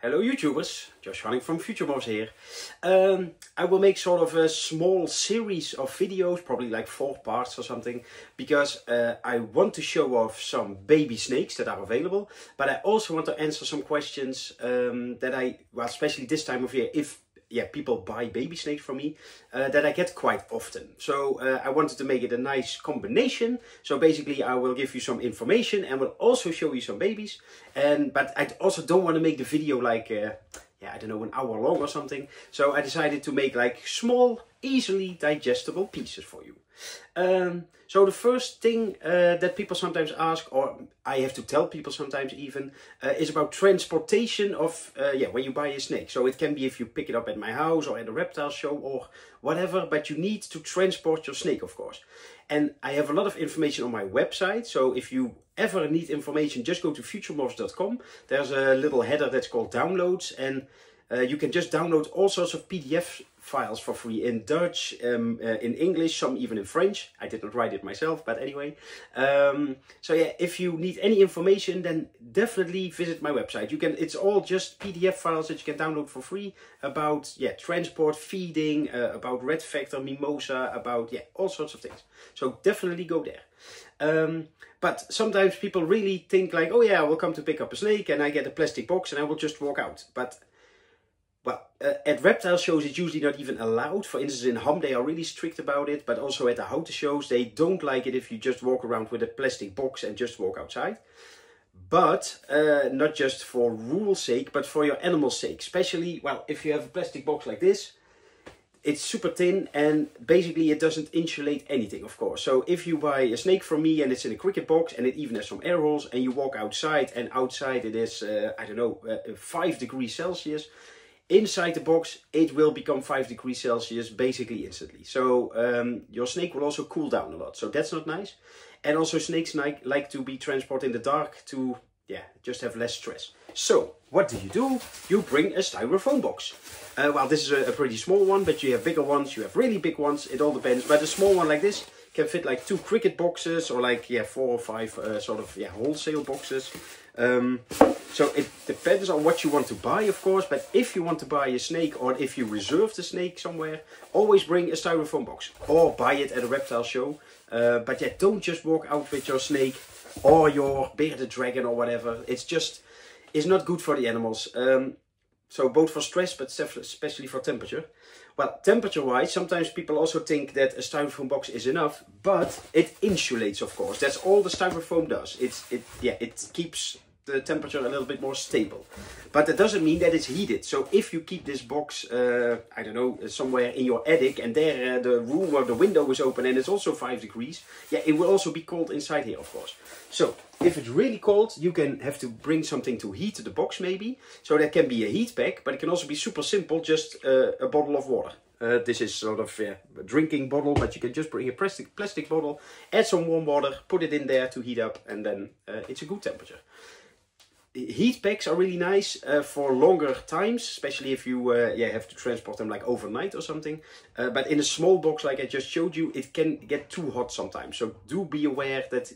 Hello YouTubers, Josh running from FutureMorphs here. I will make sort of a small series of videos, probably like 4 parts or something, because I want to show off some baby snakes that are available, but I also want to answer some questions well, especially this time of year, if people buy baby snakes from me, that I get quite often. So I wanted to make it a nice combination. So basically I will give you some information and will also show you some babies. But I also don't want to make the video like, I don't know, an hour long or something. So I decided to make like small, easily digestible pieces for you. So the first thing that people sometimes ask, or I have to tell people sometimes even, is about transportation of, when you buy a snake. So it can be if you pick it up at my house or at a reptile show or whatever, but you need to transport your snake, of course. And I have a lot of information on my website. So if you ever need information, just go to futuremorphs.com. There's a little header that's called downloads, and you can just download all sorts of PDF files for free in Dutch, in English, some even in French. I did not write it myself, but anyway. So yeah, if you need any information, then definitely visit my website. It's all just PDF files that you can download for free about transport, feeding, about red factor, mimosa, about all sorts of things. So definitely go there. But sometimes people really think like, oh yeah, I will come to pick up a snake and I get a plastic box and I will just walk out. But well, at reptile shows it's usually not even allowed. For instance, in Hamm they are really strict about it, but also at the Houten shows they don't like it if you just walk around with a plastic box and just walk outside. But not just for rule's sake, but for your animal's sake. Especially, well, if you have a plastic box like this, it's super thin and basically it doesn't insulate anything, of course. So if you buy a snake from me and it's in a cricket box and it even has some air holes and you walk outside and outside it is, 5 degrees Celsius, inside the box it will become 5 degrees Celsius basically instantly. So your snake will also cool down a lot. So that's not nice. And also snakes like to be transported in the dark to just have less stress. So what do? You bring a styrofoam box. Well, this is a pretty small one, but you have bigger ones, you have really big ones, it all depends. But a small one like this can fit like 2 cricket boxes or like 4 or 5 wholesale boxes. So it depends on what you want to buy, of course, but if you want to buy a snake or if you reserve the snake somewhere, always bring a styrofoam box or buy it at a reptile show. But don't just walk out with your snake or your bearded dragon or whatever. It's not good for the animals. So both for stress, but especially for temperature. Well, temperature-wise, sometimes people also think that a styrofoam box is enough, but it insulates, of course. That's all the styrofoam does. It keeps the temperature a little bit more stable. But that doesn't mean that it's heated. So if you keep this box, I don't know, somewhere in your attic and there the room or the window is open and it's also 5 degrees, it will also be cold inside here, of course. So if it's really cold, you can have to bring something to heat the box maybe. So that can be a heat pack, but it can also be super simple, just a bottle of water. This is sort of a drinking bottle, but you can just bring a plastic bottle, add some warm water, put it in there to heat up, and then it's a good temperature. Heat packs are really nice for longer times, especially if you have to transport them like overnight or something. But in a small box like I just showed you, it can get too hot sometimes. So do be aware that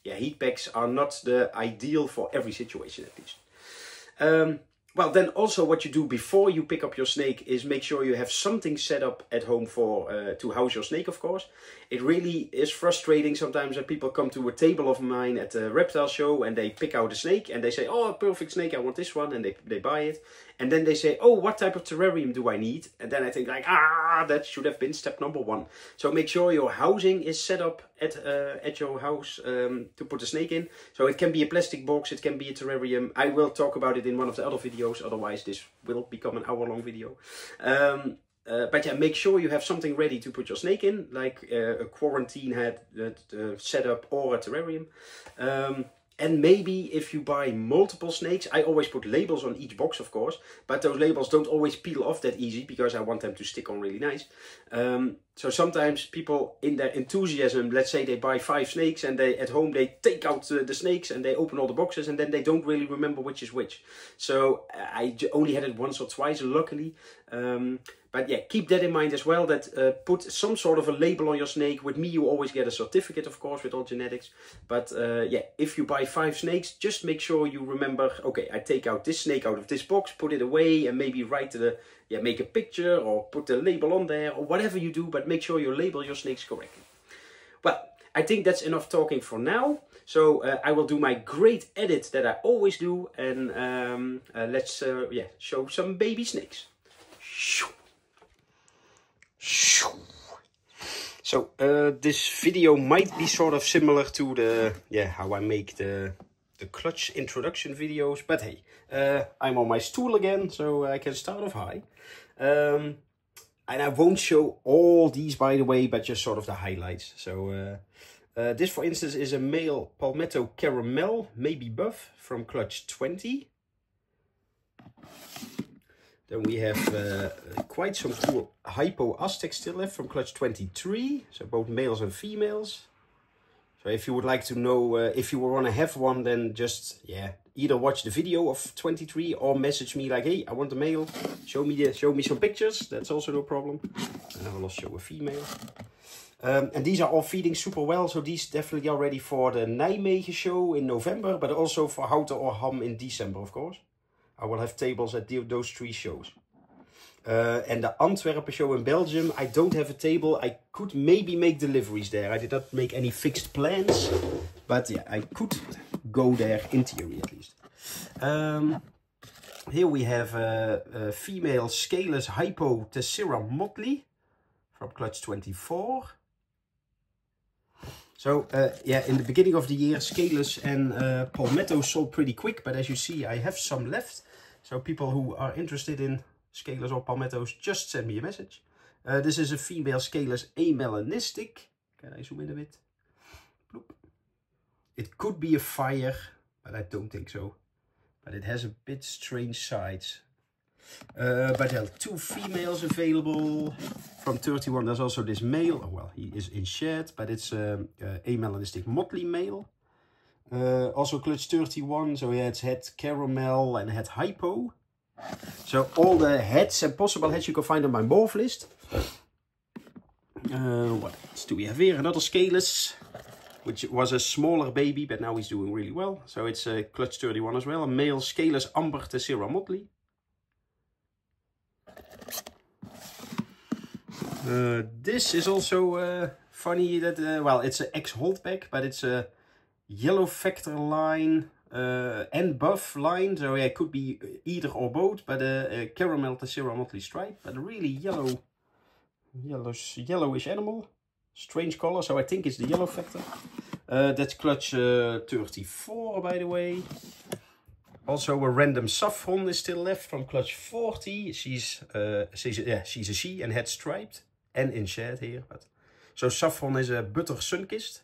heat packs are not the ideal for every situation, at least. Well, then also what you do before you pick up your snake is make sure you have something set up at home for to house your snake, of course. It really is frustrating sometimes that people come to a table of mine at a reptile show and they pick out a snake and they say, oh, a perfect snake, I want this one, and they buy it. And then they say, oh, what type of terrarium do I need? And then I think like, that should have been step number 1. So make sure your housing is set up at your house to put the snake in. So it can be a plastic box, it can be a terrarium. I will talk about it in one of the other videos, otherwise this will become an hour-long video. But make sure you have something ready to put your snake in, like a quarantine head setup or a terrarium. And maybe if you buy multiple snakes, I always put labels on each box, of course, but those labels don't always peel off that easy because I want them to stick on really nice. So sometimes people in their enthusiasm, let's say they buy 5 snakes and at home they take out the snakes and they open all the boxes and then they don't really remember which is which. So I only had it once or twice, luckily. But yeah, keep that in mind as well, that put some sort of a label on your snake. With me, you always get a certificate, of course, with all genetics. But yeah, if you buy 5 snakes, just make sure you remember, okay, I take out this snake out of this box, put it away, and maybe write make a picture or put the label on there, or whatever you do, but make sure you label your snakes correctly. Well, I think that's enough talking for now. So I will do my great edit that I always do, and let's show some baby snakes. So this video might be sort of similar to the how I make the clutch introduction videos, but hey, I'm on my stool again, so I can start off high. And I won't show all these, by the way, but just sort of the highlights. So this, for instance, is a male Palmetto Caramel, maybe buff, from clutch 20. Then we have quite some cool Hypo Aztec still left from clutch 23. So both males and females. So if you would like to know if you want to have one, then just either watch the video of 23 or message me like, hey, I want a male. Show me some pictures. That's also no problem. And I will also show a female. And these are all feeding super well. So these definitely are ready for the Nijmegen show in November, but also for Houten or Hamm in December, of course. I will have tables at those 3 shows. And the Antwerpen show in Belgium, I don't have a table. I could maybe make deliveries there. I did not make any fixed plans, but yeah, I could go there in theory at least. Here we have a female scaleless Hypo Tessera Motley from clutch 24. So yeah, in the beginning of the year, scaleless and palmetto sold pretty quick, but as you see, I have some left. So people who are interested in scaleless or palmettos, just send me a message. This is a female scaleless amelanistic. Can I zoom in a bit? Bloop. It could be a fire, but I don't think so. But it has a bit strange sides. But there are 2 females available. From 31, there's also this male. Oh, well, he is in shed, but it's a melanistic motley male. Also clutch 31, so yeah, it's head caramel and head hypo. So all the heads and possible heads you can find on my morph list. What else do we have here? Another scaleless, which was a smaller baby, but now he's doing really well. So it's a clutch 31 as well. A male scaleless amber Tessera motley. This is also funny that, well, it's an ex-holdback, but it's a yellow factor line and buff line. So yeah, it could be either or both, but a caramel Tessera motley stripe, but a really yellowish animal. Strange color, so I think it's the yellow factor. That's clutch 34, by the way. Also, a random saffron is still left from clutch 40. She's a she and head striped and in shed here. But so saffron is a butter sunkist.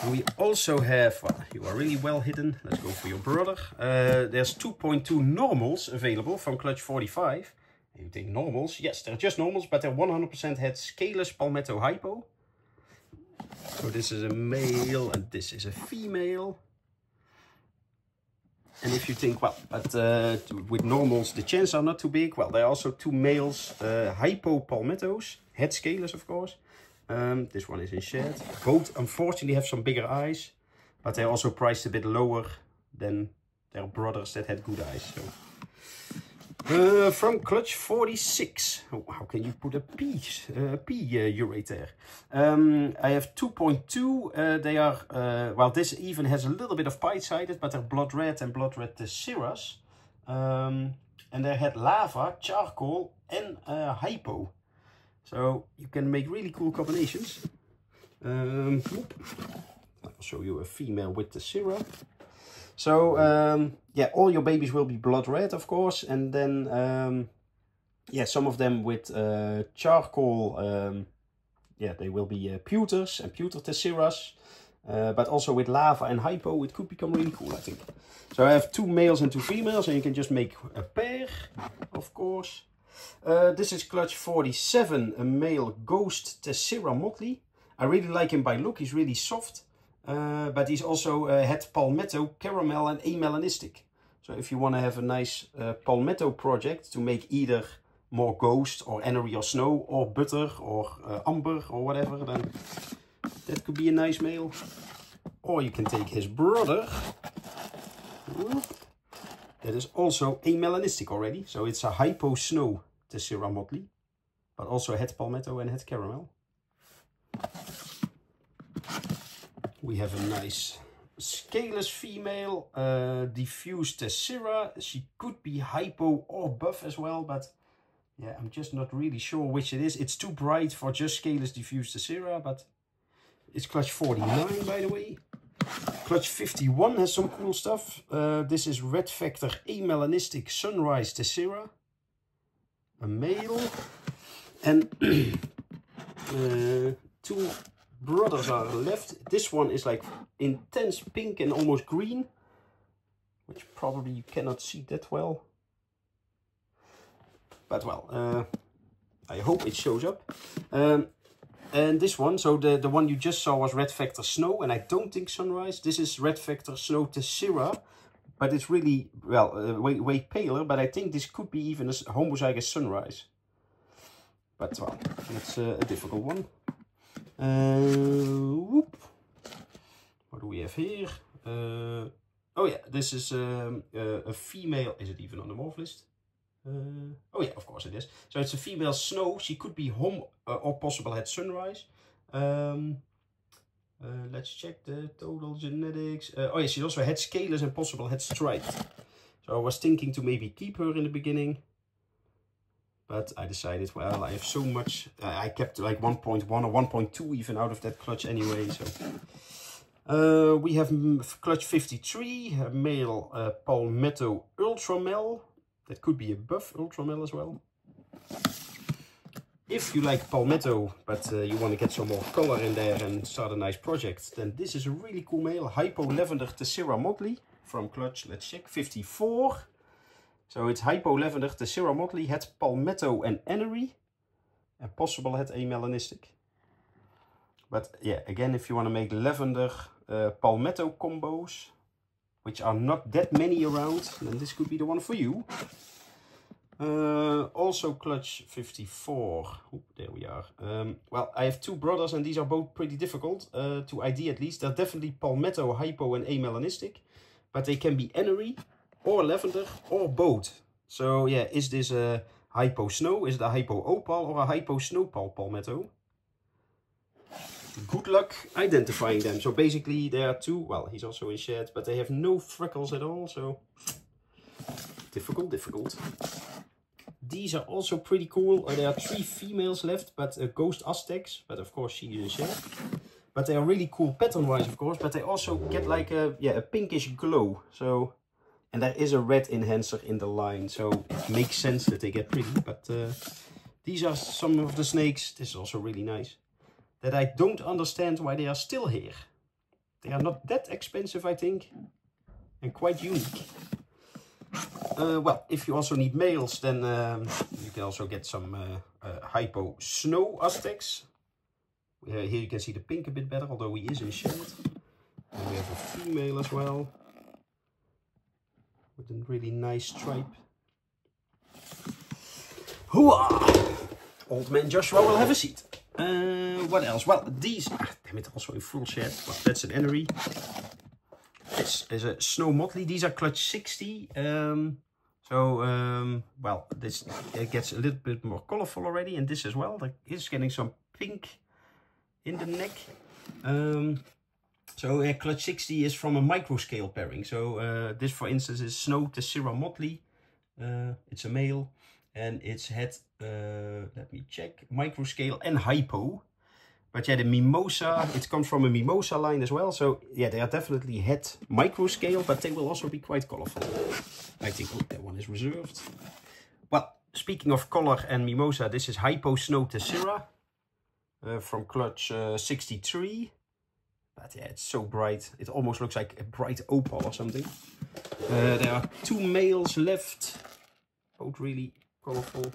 And we also have, well, you are really well hidden. Let's go for your brother. There's 2.2 normals available from clutch 45. And you think normals? Yes, they're just normals, but they're 100% head scaleless palmetto hypo. So this is a male and this is a female. And if you think, well, but with normals the chances are not too big. Well, there are also 2 males, hypo palmettos, head scaleless of course. This one is in shed. Both unfortunately have some bigger eyes, but they're also priced a bit lower than their brothers that had good eyes. So. From clutch 46. Oh, how can you put a P urate there? I have 2.2. They are, well, this even has a little bit of pie-sided, but they're blood red and blood red Tesseras. And they had lava, charcoal, and hypo. So you can make really cool combinations. I'll show you a female with Tessera. So, yeah, all your babies will be blood red, of course. And then, yeah, some of them with charcoal, yeah, they will be pewters and pewter Tesseras. But also with lava and hypo, it could become really cool, I think. So I have 2 males and 2 females, and you can just make a pair, of course. This is clutch 47, a male ghost Tessera motley. I really like him by look, he's really soft. But he's also had palmetto, caramel and amelanistic. So if you want to have a nice palmetto project to make either more ghost or Enery or snow or butter or amber or whatever, then that could be a nice male. Or you can take his brother. That is also amelanistic already. So it's a hypo snow Tessera motley, but also het palmetto and het caramel. We have a nice scaleless female, diffuse Tessera. She could be hypo or buff as well, but yeah, I'm just not really sure which it is. It's too bright for just scaleless diffuse Tessera, but it's clutch 49 by the way. Clutch 51 has some cool stuff. This is Red Factor Amelanistic Sunrise Tessera, a male, and two brothers are left. This one is like intense pink and almost green, which probably you cannot see that well. But well, I hope it shows up. And this one, so the one you just saw was Red Factor Snow, and I don't think Sunrise. This is Red Factor Snow Tessera, but it's really, well, way paler, but I think this could be even a homozygous Sunrise. But well, it's a difficult one. Whoop. What do we have here? Oh yeah, this is a female. Is it even on the morph list? Oh yeah, of course it is. So it's a female snow. She could be hom or possible het Sunrise. Let's check the total genetics. Oh yeah, she also had scalers and possible het striped. So I was thinking to maybe keep her in the beginning, but I decided, well, I have so much. I kept like 1.1 or 1.2 even out of that clutch anyway. So we have clutch 53, a male palmetto ultramel. That could be a buff ultramel as well. If you like palmetto, but you want to get some more color in there and start a nice project, then this is a really cool male, Hypo Lavender Tessera motley from clutch, let's check, 54. So it's Hypo Lavender Tessera motley, het palmetto and Enery, and possible het amelanistic. But yeah, again, if you want to make lavender palmetto combos, which are not that many around, then this could be the one for you. Also clutch 54. Oop, there we are. Well, I have two brothers and these are both pretty difficult to ID at least. They're definitely palmetto, hypo and amelanistic, but they can be Enery or lavender or both. So yeah, is this a hypo snow? Is it a hypo opal or a hypo snowpal palmetto? Good luck identifying them. So basically there are two, well, he's also in shed, but they have no freckles at all, so difficult. These are also pretty cool. There are 3 females left, but ghost Aztecs, but of course she is in shed. But they are really cool pattern wise, of course, but they also get like a pinkish glow. So, and there is a red enhancer in the line, so it makes sense that they get pretty. But these are some of the snakes. This is also really nice. That I don't understand why they are still here. They are not that expensive, I think, and quite unique. Well, if you also need males, then you can also get some hypo snow Aztecs. Here you can see the pink a bit better, although he is in shed. And we have a female as well, with a really nice stripe. Hooah! Old man Joshua will have a seat. What else? Well, these, damn it, also in full shed. Well, that's an Enery. This is a snow motley. These are clutch 60. Well, this gets a little bit more colorful already, and this as well. There is getting some pink in the neck. Clutch 60 is from a micro scale pairing. So this, for instance, is Snow Tessera motley. It's a male, and it's het, let me check, micro scale and hypo. But yeah, the Mimosa, it comes from a Mimosa line as well. So yeah, they are definitely het micro scale, but they will also be quite colorful. I think, oh, that one is reserved. Well, speaking of color and Mimosa, this is Hypo Snow Tessera from clutch 63. But yeah, it's so bright. It almost looks like a bright opal or something. There are 2 males left, both really colorful.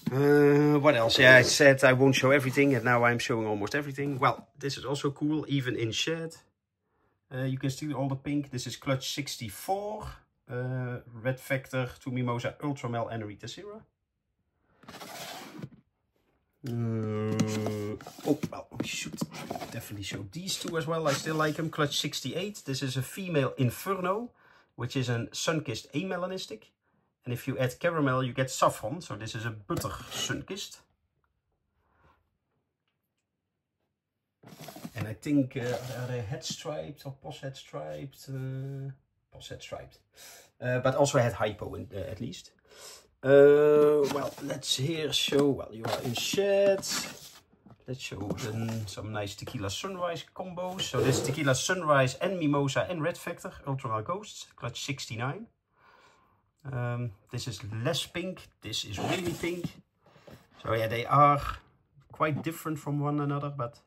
What else? Yeah, I said I won't show everything, and now I'm showing almost everything. Well, this is also cool, even in shed. You can see all the pink. This is clutch 64. Red Vector to Mimosa Ultramel and Rita Sera. Oh, well, we should definitely show these two as well. I still like them. Clutch 68. This is a female Inferno, which is a sun-kissed amelanistic. And if you add caramel, you get saffron. So this is a butter sun-kissed. And I think, are they head striped or post head striped? Post head striped. But also had hypo in, at least. Well, let's here show, well, you are in shed. Let's show some nice Tequila Sunrise combos. So this is Tequila Sunrise and Mimosa and Red Vector, Ultramel Ghosts, clutch 69. This is less pink, this is really pink. So yeah, they are quite different from one another, but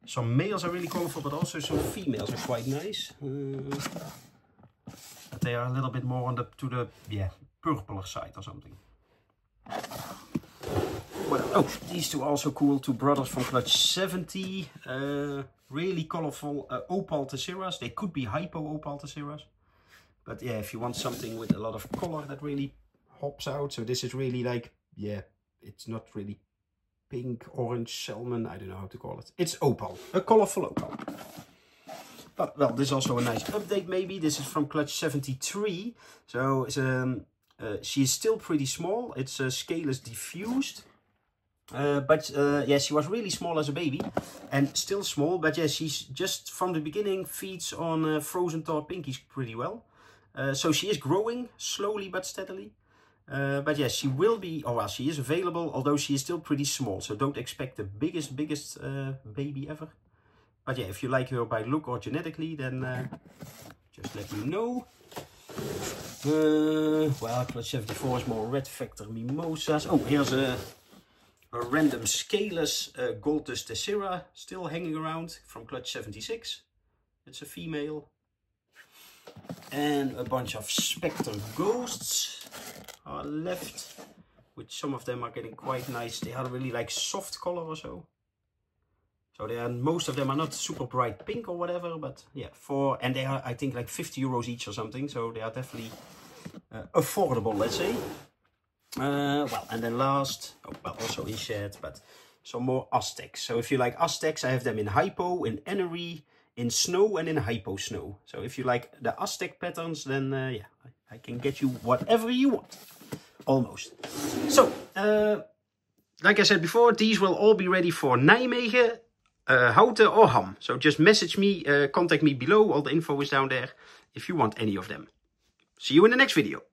some males are really colorful, but also some females are quite nice. But they are a little bit more on the purpler side or something. Well, oh, these two are also cool. Two brothers from clutch 70. Really colorful opal tesseras. They could be hypo opal tesseras. But yeah, if you want something with a lot of color that really hops out. So this is really like, yeah, it's not really pink, orange, salmon. I don't know how to call it. It's opal, a colorful opal. But well, this is also a nice update maybe. This is from clutch 73. So it's, she is still pretty small. Its scale is diffused. Yeah, she was really small as a baby and still small. But yeah, she's just from the beginning feeds on frozen taught pinkies pretty well. So she is growing slowly but steadily. But yeah, she will be, or well, she is available, although she is still pretty small. So don't expect the biggest baby ever. But yeah, if you like her by look or genetically, then just let me know. Well, clutch 74 is more Red Vector Mimosas. Oh, here's a random scaleless Goldus Tessera still hanging around from clutch 76. It's a female. And a bunch of Spectre Ghosts are left, which some of them are getting quite nice. They are really like soft color or so. So they are, most of them are not super bright pink or whatever, but yeah, and they are, I think, like 50 euros each or something. So they are definitely affordable, let's say. Well, and then last, oh, well, also in shed, but some more Aztecs. So if you like Aztecs, I have them in hypo, in Enery, in snow, and in hypo snow. So if you like the Aztec patterns, then yeah, I can get you whatever you want, almost. So, like I said before, these will all be ready for Nijmegen, Houten or Hamm. So just message me, contact me below. All the info is down there if you want any of them. See you in the next video.